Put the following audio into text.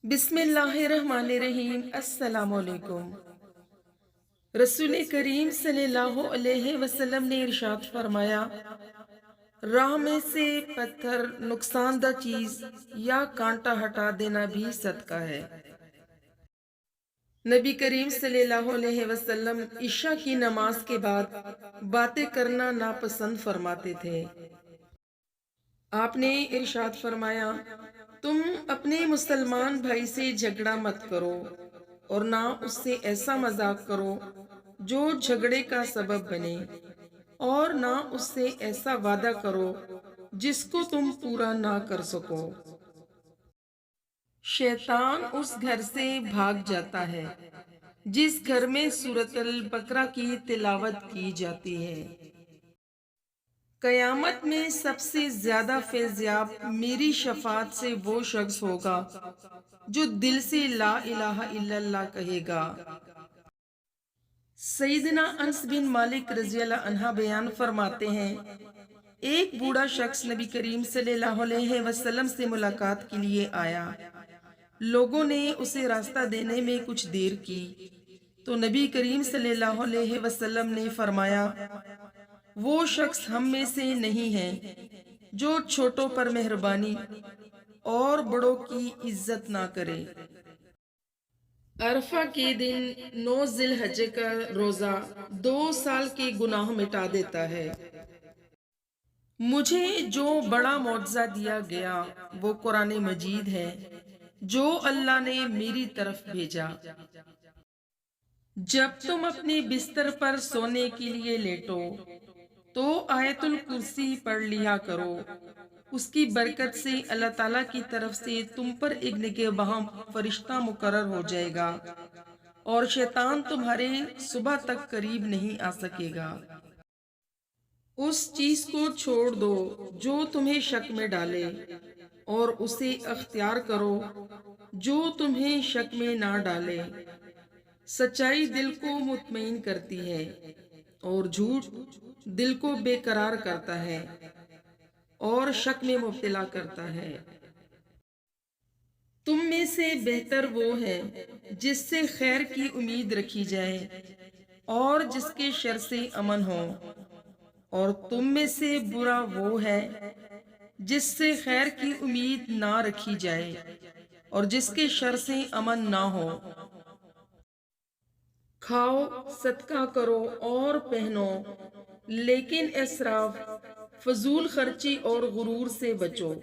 بسم اللہ الرحمن الرحیم۔ السلام علیکم۔ رسول کریم صلی اللہ علیہ وسلم نے ارشاد فرمایا، راہ میں سے پتھر، نقصان دہ چیز یا کانٹا ہٹا دینا بھی صدقہ ہے۔ نبی کریم صلی اللہ علیہ وسلم عشاء کی نماز کے بعد باتیں کرنا ناپسند فرماتے تھے۔ آپ نے ارشاد فرمایا، تم اپنے مسلمان بھائی سے جھگڑا مت کرو اور نہ اس سے ایسا مذاق کرو جو جھگڑے کا سبب بنے، اور نہ اس سے ایسا وعدہ کرو جس کو تم پورا نہ کر سکو۔ شیطان اس گھر سے بھاگ جاتا ہے جس گھر میں سورۃ البقرہ کی تلاوت کی جاتی ہے۔ قیامت میں سب سے زیادہ فیضیاب میری شفاعت سے وہ شخص ہوگا جو دل سے لا الہ الا اللہ کہے گا۔ سیدنا انس بن مالک رضی اللہ عنہ بیان فرماتے ہیں، ایک بوڑھا شخص نبی کریم صلی اللہ علیہ وسلم سے ملاقات کے لیے آیا۔ لوگوں نے اسے راستہ دینے میں کچھ دیر کی تو نبی کریم صلی اللہ علیہ وسلم نے فرمایا، وہ شخص ہم میں سے نہیں ہے جو چھوٹوں پر مہربانی اور بڑوں کی عزت نہ کرے۔ عرفہ کے دن 9 ذی الحجہ کا روزہ 2 سال کے گناہ مٹا دیتا ہے۔ مجھے جو بڑا معجزہ دیا گیا وہ قرآن مجید ہے جو اللہ نے میری طرف بھیجا۔ جب تم اپنے بستر پر سونے کے لیے لیٹو تو آیت الکرسی پڑھ لیا کرو، اس کی برکت سے اللہ تعالیٰ کی طرف سے تم پر ایک نگہباں فرشتہ مقرر ہو جائے گا اور شیطان تمہارے صبح تک قریب نہیں آ سکے گا۔ اس چیز کو چھوڑ دو جو تمہیں شک میں ڈالے اور اسے اختیار کرو جو تمہیں شک میں نہ ڈالے۔ سچائی دل کو مطمئن کرتی ہے اور جھوٹ دل کو بے قرار کرتا ہے اور شک میں مبتلا کرتا ہے۔ تم میں سے بہتر وہ ہے جس سے خیر کی امید رکھی جائے اور جس کے شر سے امن ہو، اور تم میں سے برا وہ ہے جس سے خیر کی امید نہ رکھی جائے اور جس کے شر سے امن نہ ہو۔ کھاؤ، صدقہ کرو اور پہنو، لیکن اسراف، فضول خرچی اور غرور سے بچو۔